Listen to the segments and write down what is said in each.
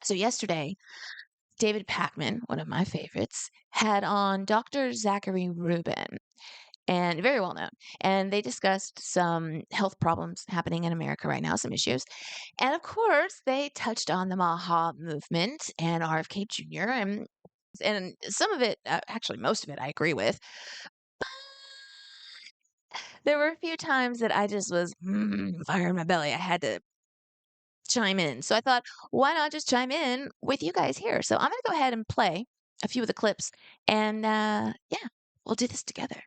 So yesterday, David Pakman, one of my favorites, had on Dr. Zachary Rubin, and very well known. And they discussed some health problems happening in America right now, some issues. And of course, they touched on the MAHA movement and RFK Jr. And some of it, actually most of it, I agree with. There were a few times that I just was fire in my belly. I had to chime in. So I thought, why not just chime in with you guys here? So I'm going to go ahead and play a few of the clips, and yeah, we'll do this together.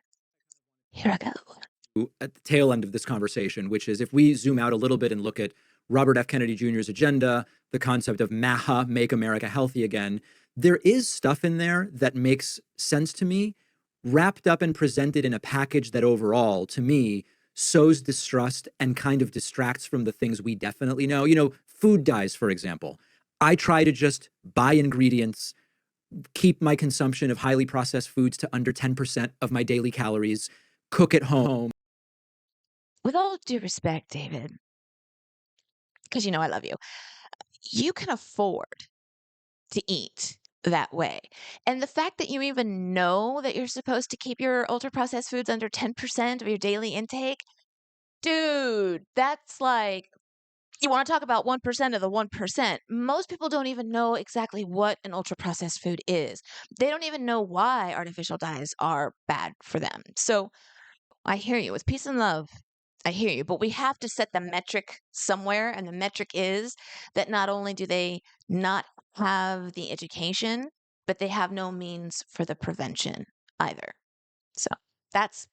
Here I go. At the tail end of this conversation, which is if we zoom out a little bit and look at Robert F. Kennedy Jr.'s agenda, the concept of MAHA, Make America Healthy Again, there is stuff in there that makes sense to me, wrapped up and presented in a package that overall, to me, sows distrust and kind of distracts from the things we definitely know. You know, food dyes, for example. I try to just buy ingredients, keep my consumption of highly processed foods to under 10% of my daily calories, cook at home. With all due respect, David, because you know I love you, you can afford to eat that way. And the fact that you even know that you're supposed to keep your ultra processed foods under 10% of your daily intake, dude, that's like, you want to talk about 1% of the 1%. Most people don't even know exactly what an ultra processed food is. They don't even know why artificial dyes are bad for them. So I hear you. With peace and love, I hear you. But we have to set the metric somewhere. And the metric is that not only do they not have the education, but they have no means for the prevention either. So that's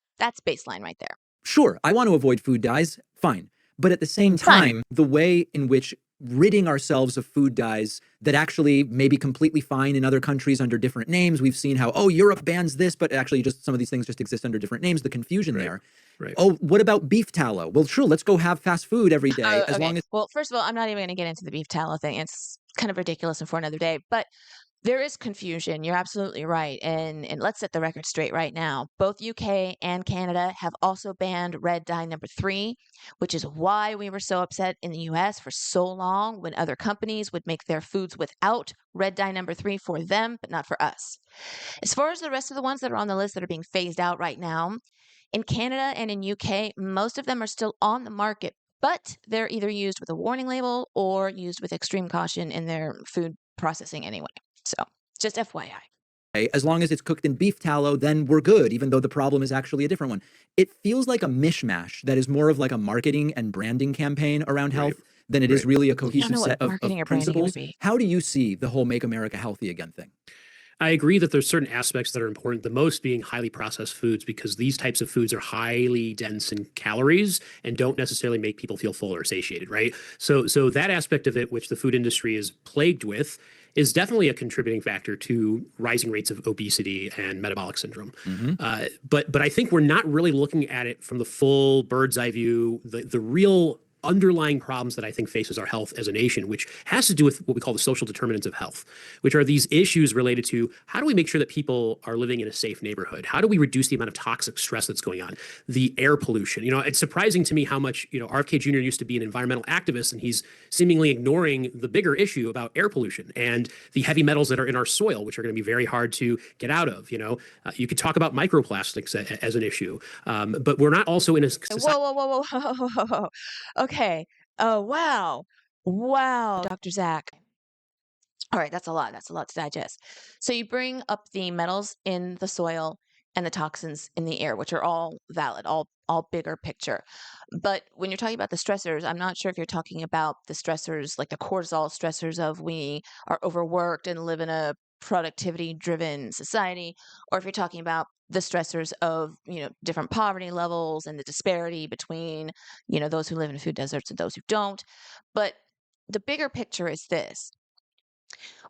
baseline right there. Sure, I want to avoid food dyes, fine. But at the same Fine. time, the way in which ridding ourselves of food dyes that actually may be completely fine in other countries under different names. We've seen how, oh, Europe bans this, but actually just some of these things just exist under different names, the confusion there. Right. Oh, what about beef tallow? Well, sure, let's go have fast food every day as Okay. long as. Well, first of all, I'm not even going to get into the beef tallow thing. It's kind of ridiculous and for another day. But there is confusion. You're absolutely right. And let's set the record straight right now. Both UK and Canada have also banned red dye number 3, which is why we were so upset in the US for so long when other companies would make their foods without red dye number 3 for them, but not for us. As far as the rest of the ones that are on the list that are being phased out right now, in Canada and in UK, most of them are still on the market, but they're either used with a warning label or used with extreme caution in their food processing anyway. So just FYI. As long as it's cooked in beef tallow, then we're good, even though the problem is actually a different one. It feels like a mishmash that is more of like a marketing and branding campaign around health than it is really a cohesive set of principles. How do you see the whole Make America Healthy Again thing? I agree that there's certain aspects that are important, the most being highly processed foods, because these types of foods are highly dense in calories and don't necessarily make people feel full or satiated, right? So that aspect of it, which the food industry is plagued with, is definitely a contributing factor to rising rates of obesity and metabolic syndrome. But I think we're not really looking at it from the full bird's eye view, the real underlying problems that I think faces our health as a nation, which has to do with what we call the social determinants of health, which are these issues related to how do we make sure that people are living in a safe neighborhood? How do we reduce the amount of toxic stress that's going on? The air pollution. You know, it's surprising to me how much, RFK Jr. used to be an environmental activist, and he's seemingly ignoring the bigger issue about air pollution and the heavy metals that are in our soil, which are going to be very hard to get out of. You could talk about microplastics as an issue, but we're not also in a society. Whoa. Okay. Oh, wow. Wow, Dr. Zach. All right, that's a lot. That's a lot to digest. So you bring up the metals in the soil and the toxins in the air, which are all valid, all bigger picture. But when you're talking about the stressors, I'm not sure if you're talking about the stressors like the cortisol stressors of we are overworked and live in a productivity driven society, or if you're talking about the stressors of, different poverty levels and the disparity between, those who live in food deserts and those who don't. But the bigger picture is this.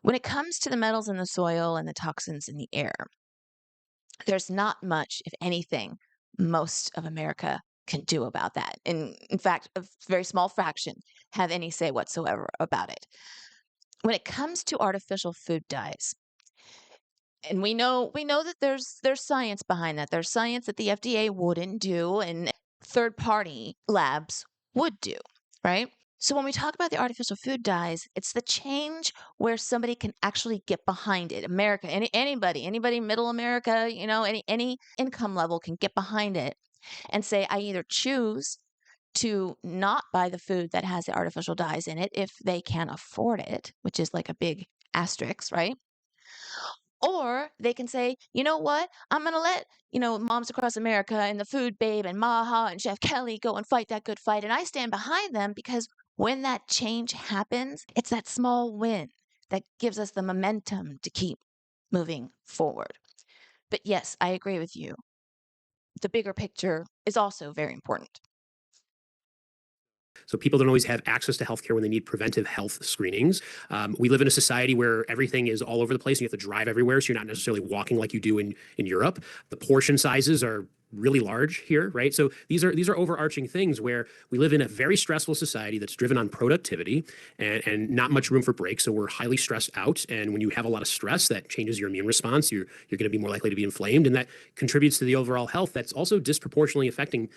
When it comes to the metals in the soil and the toxins in the air, there's not much, if anything, most of America can do about that. In fact, a very small fraction have any say whatsoever about it. When it comes to artificial food dyes, and we know that there's science behind that. There's science that the FDA wouldn't do and third party labs would do, right? So when we talk about the artificial food dyes, it's the change where somebody can actually get behind it. America, anybody, middle America, any income level can get behind it and say, I either choose to not buy the food that has the artificial dyes in it if they can afford it, which is like a big asterisk, right? Or they can say, you know what? I'm going to let, Moms Across America and the Food Babe and MAHA and Chef Kelly go and fight that good fight. And I stand behind them because when that change happens, it's that small win that gives us the momentum to keep moving forward. But yes, I agree with you. The bigger picture is also very important. So people don't always have access to healthcare when they need preventive health screenings. We live in a society where everything is all over the place and you have to drive everywhere. So you're not necessarily walking like you do in Europe. The portion sizes are really large here, right? So these are overarching things where we live in a very stressful society that's driven on productivity and not much room for breaks. So we're highly stressed out. And when you have a lot of stress, that changes your immune response. You're going to be more likely to be inflamed, and that contributes to the overall health that's also disproportionately affecting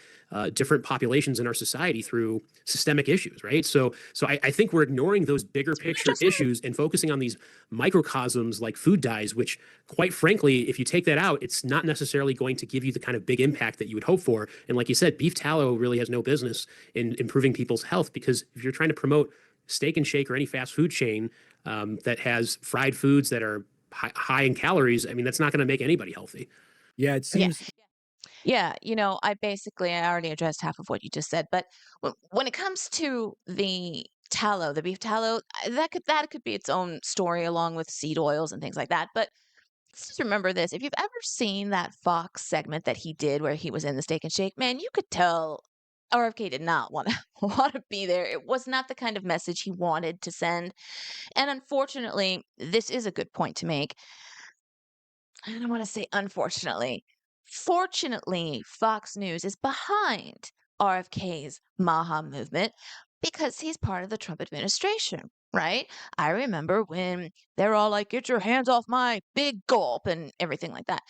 different populations in our society through systemic issues, right? So I think we're ignoring those bigger picture issues and focusing on these microcosms like food dyes, which quite frankly, if you take that out, it's not necessarily going to give you the kind of big impact that you would hope for. And like you said, beef tallow really has no business in improving people's health, because if you're trying to promote Steak and Shake or any fast food chain that has fried foods that are high in calories, I mean, that's not going to make anybody healthy. Yeah, it seems. Yeah, I already addressed half of what you just said, but when it comes to the tallow, the beef tallow, that could be its own story along with seed oils and things like that. But let's just remember this. If you've ever seen that Fox segment that he did where he was in the Steak and Shake, man, you could tell RFK did not want to want to be there. It was not the kind of message he wanted to send. And unfortunately, this is a good point to make. I don't want to say unfortunately. Fortunately, Fox News is behind RFK's MAHA movement because he's part of the Trump administration, right? I remember when they're all like, get your hands off my big gulp and everything like that,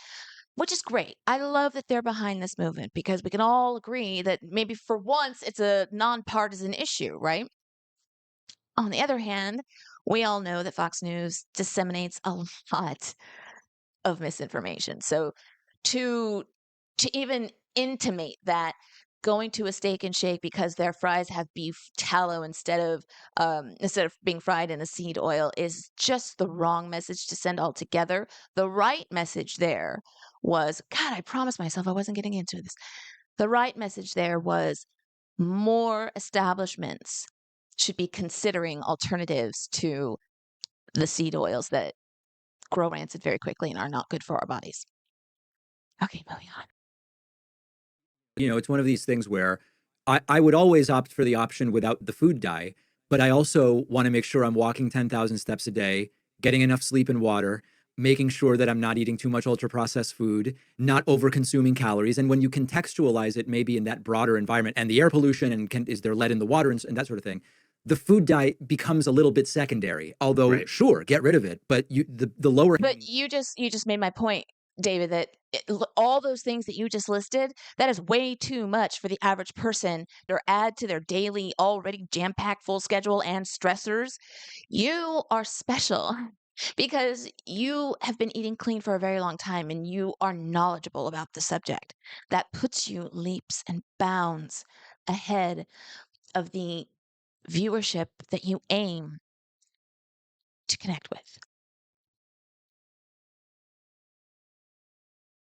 which is great. I love that they're behind this movement because we can all agree that maybe for once it's a nonpartisan issue, right? On the other hand, we all know that Fox News disseminates a lot of misinformation. So to even intimate that going to a Steak and Shake because their fries have beef tallow instead of being fried in the seed oil is just the wrong message to send altogether. The right message there was, God, I promised myself I wasn't getting into this. The right message there was more establishments should be considering alternatives to the seed oils that grow rancid very quickly and are not good for our bodies. Okay, moving on. It's one of these things where I would always opt for the option without the food dye, but I also want to make sure I'm walking 10,000 steps a day, getting enough sleep and water, making sure that I'm not eating too much ultra processed food, not over consuming calories. And when you contextualize it, maybe in that broader environment and the air pollution and is there lead in the water and that sort of thing, the food dye becomes a little bit secondary. Although, Right. Sure, get rid of it, but the lower. But you just made my point, David, that all those things that you just listed, that is way too much for the average person to add to their daily already jam-packed full schedule and stressors. You are special because you have been eating clean for a very long time and you are knowledgeable about the subject. That puts you leaps and bounds ahead of the viewership that you aim to connect with.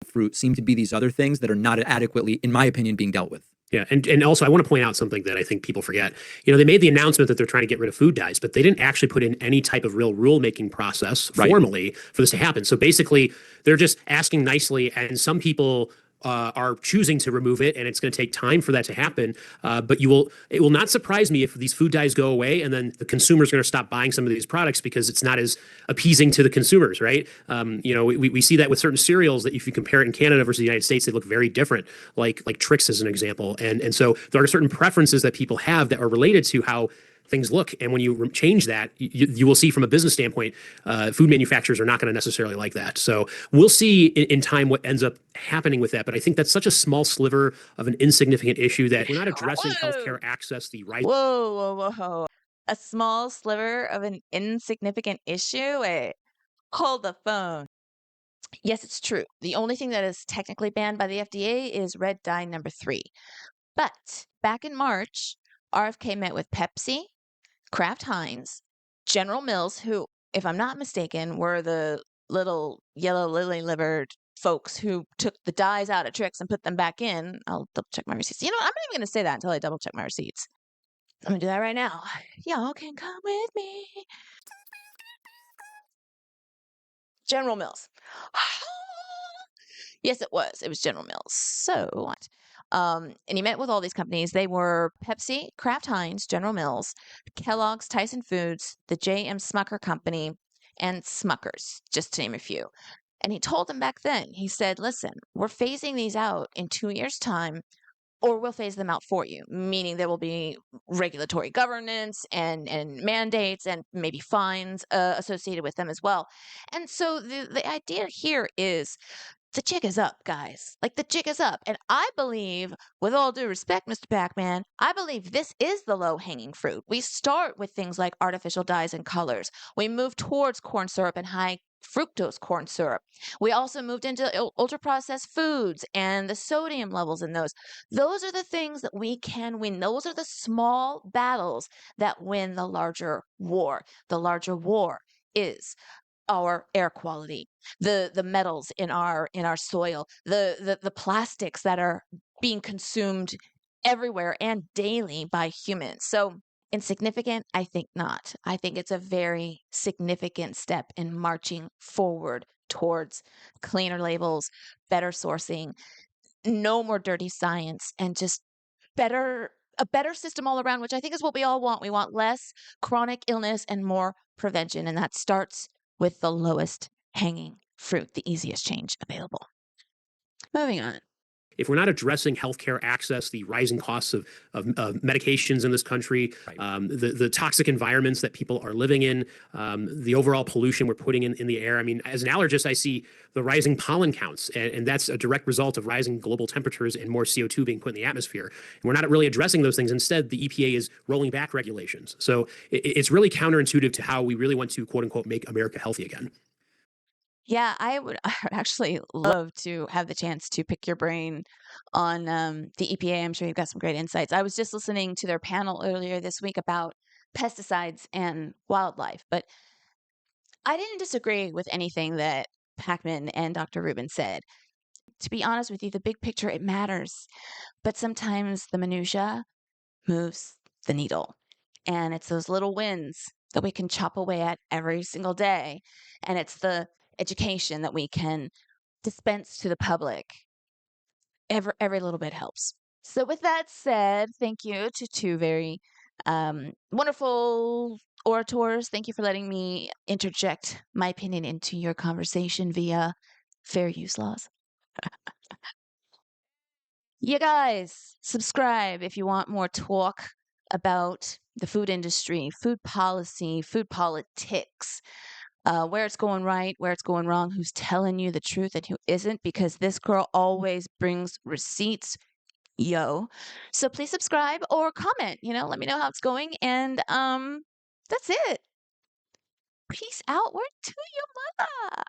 Fruit seem to be these other things that are not adequately, in my opinion, being dealt with. Yeah, and also I want to point out something that I think people forget. They made the announcement that they're trying to get rid of food dyes, but they didn't actually put in any type of real rule-making process formally for this to happen. So basically, they're just asking nicely, and some people are choosing to remove it, and it's going to take time for that to happen. But it will not surprise me if these food dyes go away, and then the consumers are going to stop buying some of these products because it's not as appeasing to the consumers, right? We see that with certain cereals that if you compare it in Canada versus the United States, they look very different. Like Trix as an example, and so there are certain preferences that people have that are related to how things look. And when you change that, you will see from a business standpoint, food manufacturers are not going to necessarily like that. So we'll see in time what ends up happening with that. But I think that's such a small sliver of an insignificant issue that if we're not addressing healthcare access, the right. Whoa. A small sliver of an insignificant issue? Wait, hold the phone. Yes, it's true. The only thing that is technically banned by the FDA is red dye number 3. But back in March, RFK met with Pepsi, Kraft Heinz, General Mills, who, if I'm not mistaken, were the little yellow lily-livered folks who took the dyes out of Trix and put them back in. I'll double check my receipts. You know what? I'm not even going to say that until I double check my receipts. I'm going to do that right now. Y'all can come with me. General Mills. Yes, it was. It was General Mills. So what? And he met with all these companies. They were Pepsi, Kraft Heinz, General Mills, Kellogg's, Tyson Foods, the J.M. Smucker Company, and Smuckers, just to name a few. And he told them back then, he said, listen, we're phasing these out in 2 years' time, or we'll phase them out for you, meaning there will be regulatory governance and mandates and maybe fines associated with them as well. And so the idea here is the jig is up, guys. Like, the jig is up. And I believe, with all due respect, Mr. Pakman, I believe this is the low-hanging fruit. We start with things like artificial dyes and colors. We move towards corn syrup and high fructose corn syrup. We also moved into ultra-processed foods and the sodium levels in those. Those are the things that we can win. Those are the small battles that win the larger war. The larger war is our air quality, the metals in our soil, the plastics that are being consumed everywhere and daily by humans. So insignificant? I think not. I think it's a very significant step in marching forward towards cleaner labels, better sourcing, no more dirty science, and just a better system all around, which I think is what we all want. We want less chronic illness and more prevention, and that starts with the lowest hanging fruit, the easiest change available. Moving on. If we're not addressing healthcare access, the rising costs of medications in this country, the toxic environments that people are living in, the overall pollution we're putting in the air. I mean, as an allergist, I see the rising pollen counts, and that's a direct result of rising global temperatures and more CO2 being put in the atmosphere. And we're not really addressing those things. Instead, the EPA is rolling back regulations. So it's really counterintuitive to how we really want to, quote unquote, make America healthy again. Yeah, I would actually love to have the chance to pick your brain on the EPA. I'm sure you've got some great insights. I was just listening to their panel earlier this week about pesticides and wildlife, but I didn't disagree with anything that Pakman and Dr. Rubin said. To be honest with you, the big picture, it matters, but sometimes the minutia moves the needle. And it's those little wins that we can chop away at every single day. And it's the education that we can dispense to the public. Every little bit helps. So with that said, thank you to 2 very wonderful orators. Thank you for letting me interject my opinion into your conversation via fair use laws. You guys, subscribe if you want more talk about the food industry, food policy, food politics, where it's going right, where it's going wrong, who's telling you the truth and who isn't, because this girl always brings receipts. Yo. So please subscribe or comment, let me know how it's going. And that's it. Peace out. Word to your mother.